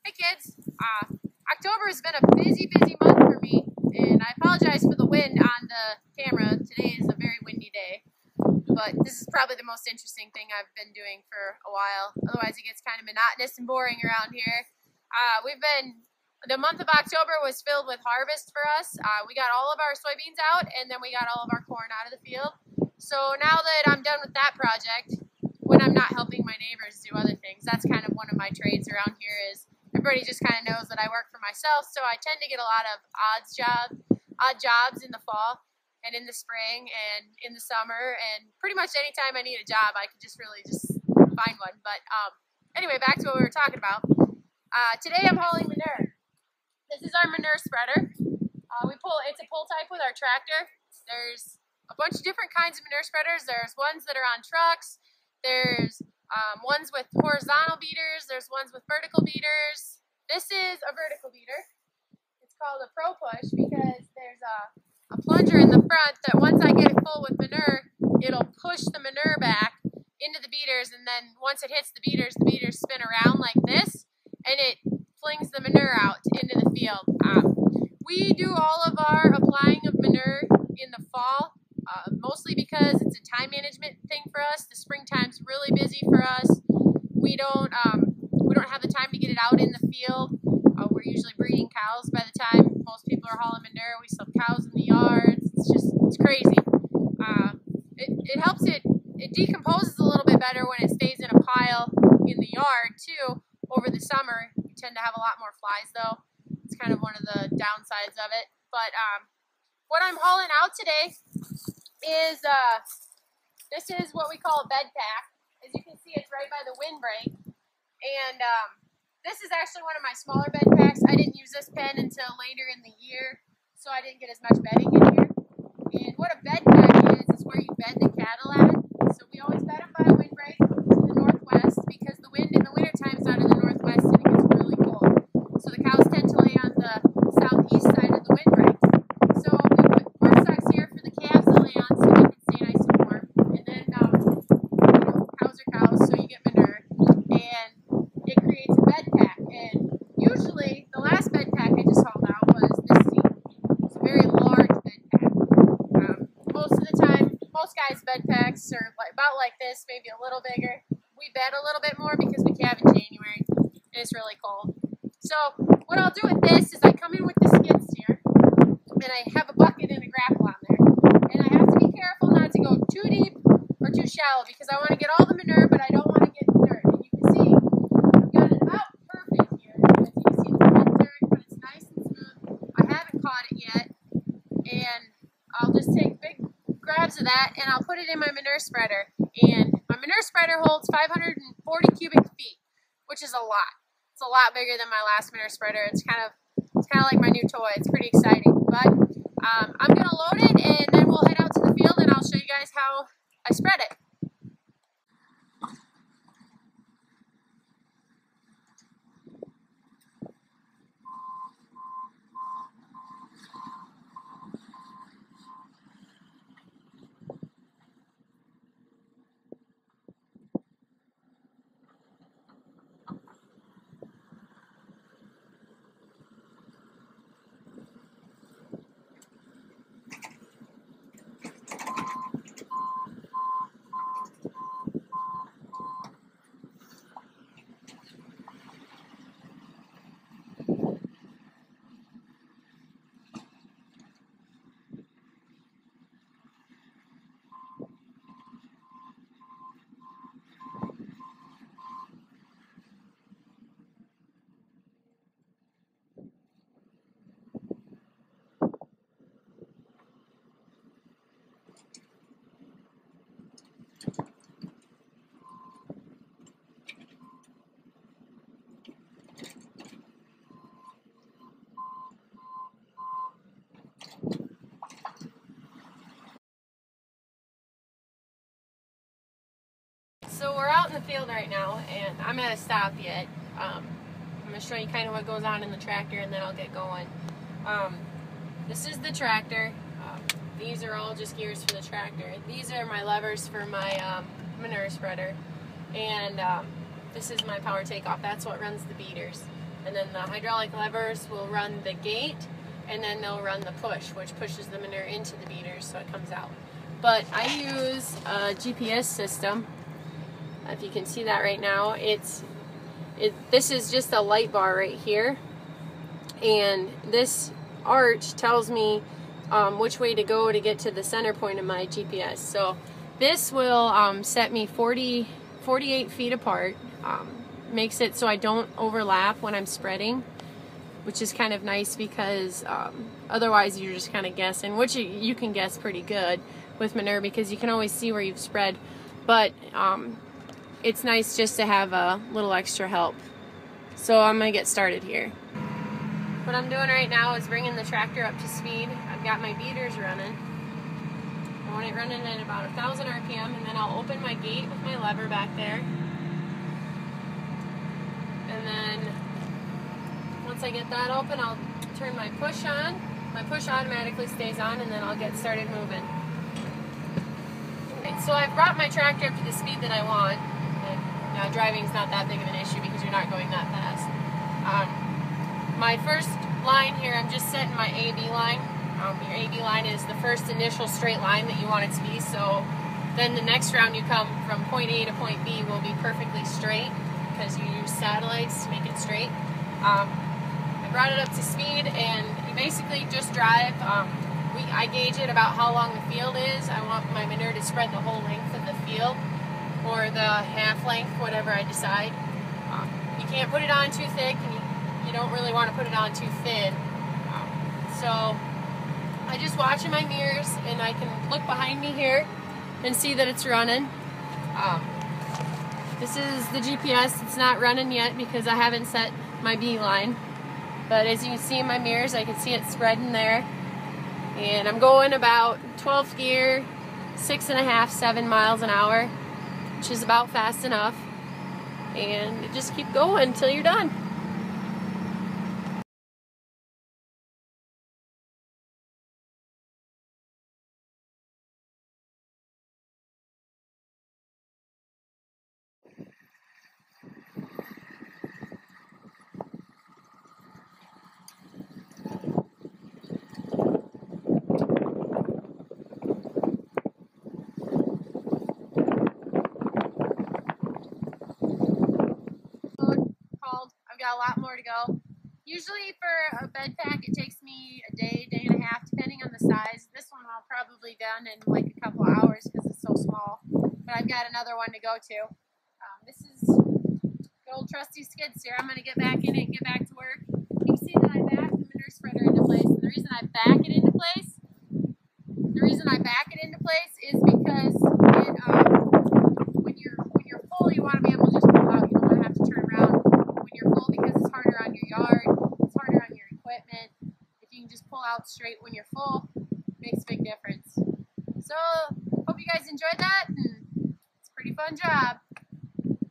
Hey kids, October has been a busy month for me, and I apologize for the wind on the camera. Today is a very windy day, but this is probably the most interesting thing I've been doing for a while. Otherwise it gets kind of monotonous and boring around here. The month of October was filled with harvest for us. We got all of our soybeans out, and then we got all of our corn out of the field. So now that I'm done with that project, when I'm not helping my neighbors do other things, that's kind of one of my trades around here. Is everybody just kind of knows that I work for myself, so I tend to get a lot of odd jobs in the fall and in the spring and in the summer, and pretty much anytime I need a job, I could just really just find one. But anyway, back to what we were talking about. Today I'm hauling manure. This is our manure spreader. It's a pull type with our tractor. There's a bunch of different kinds of manure spreaders. There's ones that are on trucks. There's ones with horizontal beaters. There's ones with vertical beaters. This is a vertical beater. It's called a Pro Push because there's a plunger in the front that once I get it full with manure, it'll push the manure back into the beaters, and then once it hits the beaters spin around like this, and it flings the manure out into the field. We do all of our applying of manure in the fall, mostly because it's a time management thing for us. The springtime's really busy for us. We don't have the time to get it out in the field. We're usually breeding cows by the time most people are hauling manure. We still have cows in the yards. It's crazy. It helps it decomposes a little bit better when it stays in a pile in the yard too over the summer. We tend to have a lot more flies though. It's kind of one of the downsides of it. But what I'm hauling out today is this is what we call a bed pack. As you can see, it's right by the windbreak. And this is actually one of my smaller bed packs. I didn't use this pen until later in the year, so I didn't get as much bedding in here. And what a bed pack is where you bed the cattle at. So we always bed them by a windbreak to the northwest, because the wind in the wintertime is out of the northwest and it gets really cold. So the cows tend to lay on the southeast side of the windbreak. So we put corn stalks here for the calves to lay on so they can stay nice and warm. And then, cows are cows, so you get manure. And it creates a bed pack. And usually, the last bed pack I just hauled out was this seat. It's a very large bed pack. Most of the time, most guys' bed packs are about like this, maybe a little bigger. We bed a little bit more because we calve in January, and it's really cold. So what I'll do with this is I come in with the skid steer, and I have a bucket and a grapple on there. And I have to be careful not to go too deep or too shallow, because I want to get all the manure, but I don't want to get the dirt. And you can see I've got it about perfect here. As you can see, the red dirt, but it's nice and smooth. I haven't caught it yet, and I'll just take big grabs of that, and I'll put it in my manure spreader. And my manure spreader holds 540 cubic feet, which is a lot. It's a lot bigger than my last manure spreader. It's kind of like my new toy. It's pretty exciting. But I'm gonna load it, and then we'll head out to the field, and I'll show you guys how I spread it. So we're out in the field right now, and I'm at a stop yet. I'm going to show you kind of what goes on in the tractor, and then I'll get going. This is the tractor. These are all just gears for the tractor. These are my levers for my manure spreader. And this is my power takeoff. That's what runs the beaters. And then the hydraulic levers will run the gate, and then they'll run the push, which pushes the manure into the beaters so it comes out. But I use a GPS system. If you can see that right now, this is just a light bar right here, and this arch tells me which way to go to get to the center point of my GPS. So this will set me 48 feet apart, makes it so I don't overlap when I'm spreading, which is kind of nice because otherwise you're just kind of guessing, which you can guess pretty good with manure because you can always see where you've spread, but it's nice just to have a little extra help. So I'm going to get started here. What I'm doing right now is bringing the tractor up to speed. I've got my beaters running. I want it running at about 1,000 RPM, and then I'll open my gate with my lever back there. And then once I get that open, I'll turn my push on. My push automatically stays on, and then I'll get started moving. Okay, so I've brought my tractor up to the speed that I want. And now driving's not that big of an issue because you're not going that fast. My first line here, I'm just setting my AB line. Your AB line is the first initial straight line that you want it to be, so then the next round you come from point A to point B will be perfectly straight because you use satellites to make it straight. I brought it up to speed, and you basically just drive. I gauge it about how long the field is. I want my manure to spread the whole length of the field, or the half length, whatever I decide. You can't put it on too thick, and you don't really want to put it on too thin. So I just watch in my mirrors, and I can look behind me here and see that it's running. This is the GPS. It's not running yet because I haven't set my B line. But as you can see in my mirrors, I can see it spreading there. And I'm going about 12th gear, 6.5, 7 miles an hour, which is about fast enough. And just keep going until you're done. I've got a lot more to go. Usually for a bed pack it takes me a day, day and a half, depending on the size. This one I'll probably done in like a couple hours because it's so small. But I've got another one to go to. This is the old trusty skid steer. I'm going to get back in it and get back to work. You can see that I back the manure spreader into place. And the reason I back it into place is because when you're full, you want to be able to just pull out. You don't want to have to turn around when you're full because it's harder on your yard, it's harder on your equipment. If you can just pull out straight when you're full, it makes a big difference. So, hope you guys enjoyed that, and it's a pretty fun job.